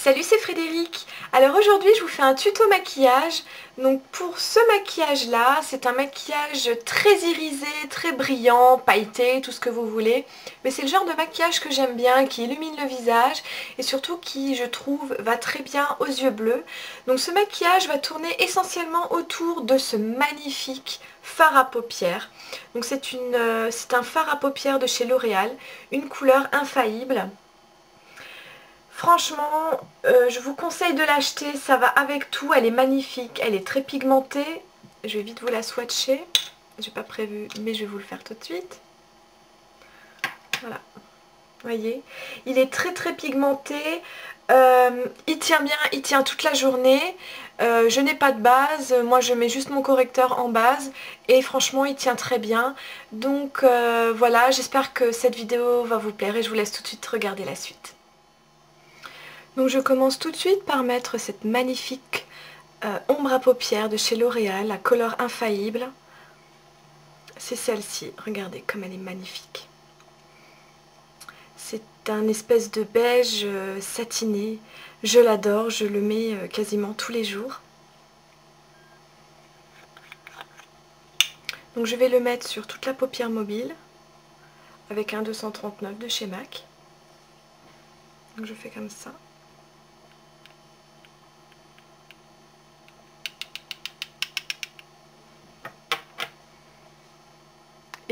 Salut, c'est Frédéric. Alors aujourd'hui je vous fais un tuto maquillage. Donc pour ce maquillage là, c'est un maquillage très irisé, très brillant, pailleté, tout ce que vous voulez. Mais c'est le genre de maquillage que j'aime bien, qui illumine le visage et surtout qui, je trouve, va très bien aux yeux bleus. Donc ce maquillage va tourner essentiellement autour de ce magnifique fard à paupières. Donc c'est un fard à paupières de chez L'Oréal, une couleur infaillible. Franchement, je vous conseille de l'acheter, ça va avec tout, elle est magnifique, elle est très pigmentée. Je vais vite vous la swatcher, j'ai pas prévu mais je vais vous le faire tout de suite. Voilà, voyez, il est très pigmenté, il tient bien, il tient toute la journée. Je n'ai pas de base, moi je mets juste mon correcteur en base et franchement il tient très bien. Donc voilà, j'espère que cette vidéo va vous plaire et je vous laisse tout de suite regarder la suite. Donc je commence tout de suite par mettre cette magnifique ombre à paupières de chez L'Oréal, la Color Infaillible. C'est celle-ci, regardez comme elle est magnifique. C'est un espèce de beige satiné, je l'adore, je le mets quasiment tous les jours. Donc je vais le mettre sur toute la paupière mobile avec un 239 de chez MAC. Donc je fais comme ça.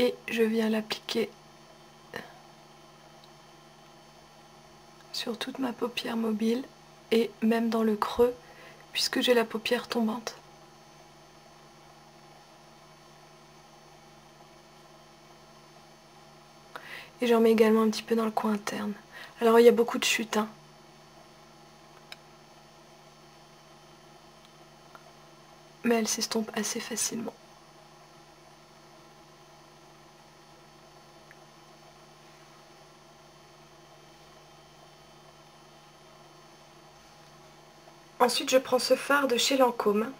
Et je viens l'appliquer sur toute ma paupière mobile et même dans le creux puisque j'ai la paupière tombante. Et j'en mets également un petit peu dans le coin interne. Alors il y a beaucoup de chutes, hein. Mais elle s'estompe assez facilement. Ensuite, je prends ce fard de chez Lancôme.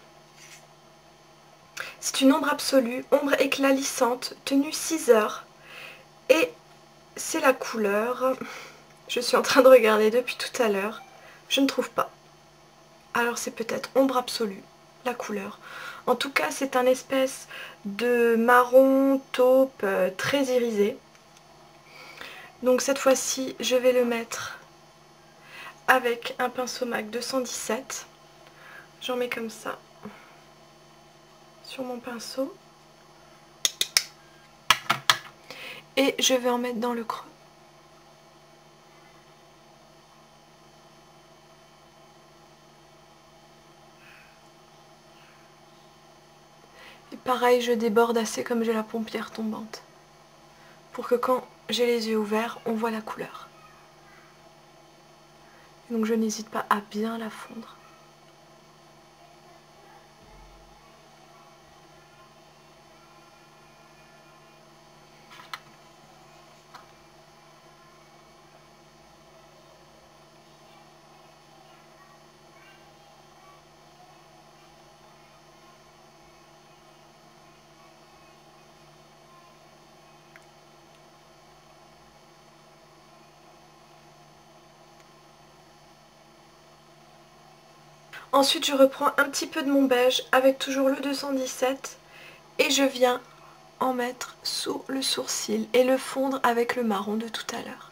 C'est une ombre absolue, ombre éclat lissante, tenue 6 heures. Et c'est la couleur... Je suis en train de regarder depuis tout à l'heure. Je ne trouve pas. Alors c'est peut-être ombre absolue, la couleur. En tout cas, c'est un espèce de marron taupe très irisé. Donc cette fois-ci, je vais le mettre avec un pinceau MAC 217. J'en mets comme ça sur mon pinceau. Et je vais en mettre dans le creux. Et pareil, je déborde assez comme j'ai la paupière tombante. Pour que quand j'ai les yeux ouverts, on voit la couleur. Et donc je n'hésite pas à bien la fondre. Ensuite, je reprends un petit peu de mon beige avec toujours le 217 et je viens en mettre sous le sourcil et le fondre avec le marron de tout à l'heure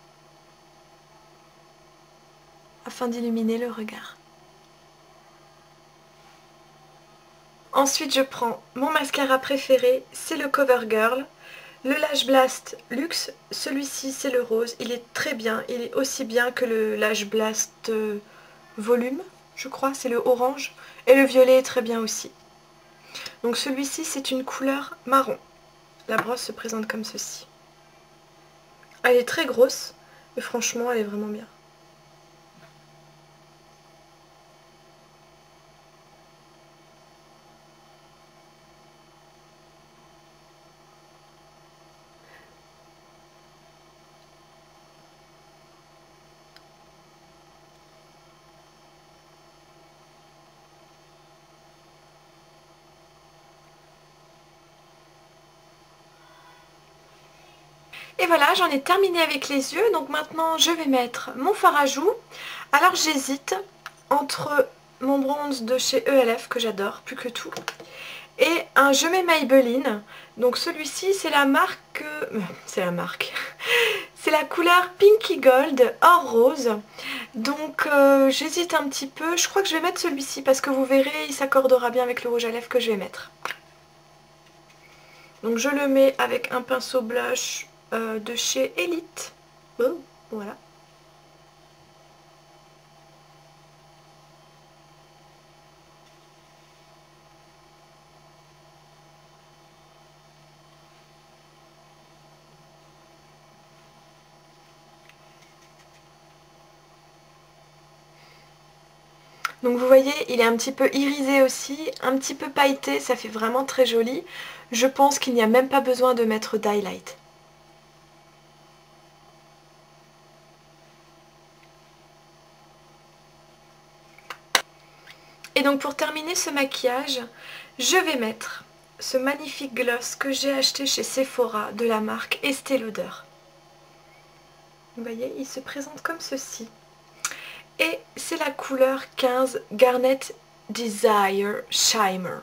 afin d'illuminer le regard. Ensuite, je prends mon mascara préféré, c'est le CoverGirl, le Lash Blast Luxe. Celui-ci, c'est le rose, il est très bien, il est aussi bien que le Lash Blast Volume. Je crois, c'est le orange, et le violet est très bien aussi. Donc celui-ci c'est une couleur marron. La brosse se présente comme ceci. Elle est très grosse, mais franchement elle est vraiment bien. Et voilà, j'en ai terminé avec les yeux, donc maintenant je vais mettre mon fard à joues. Alors j'hésite entre mon bronze de chez ELF que j'adore plus que tout et un Je mets Maybelline. Donc celui-ci c'est la marque... c'est la couleur Pinky Gold or rose. Donc j'hésite un petit peu. Je crois que je vais mettre celui-ci parce que vous verrez il s'accordera bien avec le rouge à lèvres que je vais mettre. Donc je le mets avec un pinceau blush de chez Elite. Oh, voilà. Donc vous voyez, il est un petit peu irisé aussi, un petit peu pailleté, ça fait vraiment très joli. Je pense qu'il n'y a même pas besoin de mettre d'highlight. Et donc pour terminer ce maquillage, je vais mettre ce magnifique gloss que j'ai acheté chez Sephora de la marque Estée Lauder. Vous voyez, il se présente comme ceci. Et c'est la couleur 15 Garnet Desire Shimmer.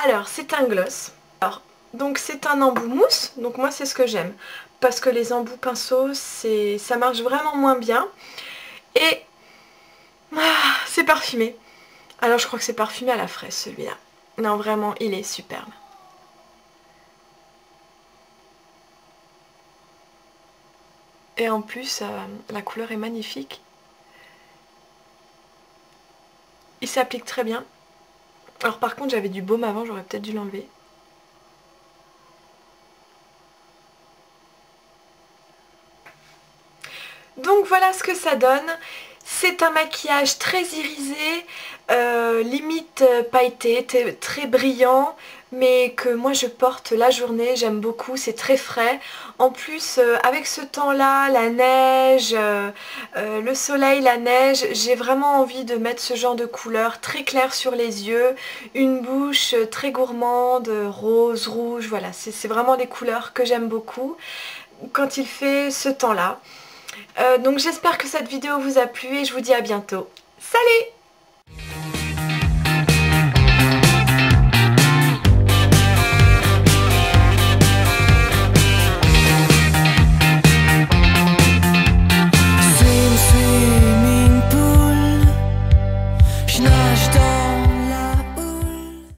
Alors, c'est un gloss. Alors, donc c'est un embout mousse. Donc moi, c'est ce que j'aime. Parce que les embouts pinceaux, ça marche vraiment moins bien. Et c'est parfumé. Alors, je crois que c'est parfumé à la fraise, celui-là. Non, vraiment, il est superbe. Et en plus, la couleur est magnifique. Il s'applique très bien. Alors par contre, j'avais du baume avant, j'aurais peut-être dû l'enlever. Donc voilà ce que ça donne. C'est un maquillage très irisé, limite pailleté, très brillant, mais que moi je porte la journée, j'aime beaucoup, c'est très frais. En plus, avec ce temps-là, la neige, le soleil, la neige, j'ai vraiment envie de mettre ce genre de couleur très claire sur les yeux, une bouche très gourmande, rose, rouge, voilà, c'est vraiment des couleurs que j'aime beaucoup quand il fait ce temps-là. Donc j'espère que cette vidéo vous a plu et je vous dis à bientôt. Salut!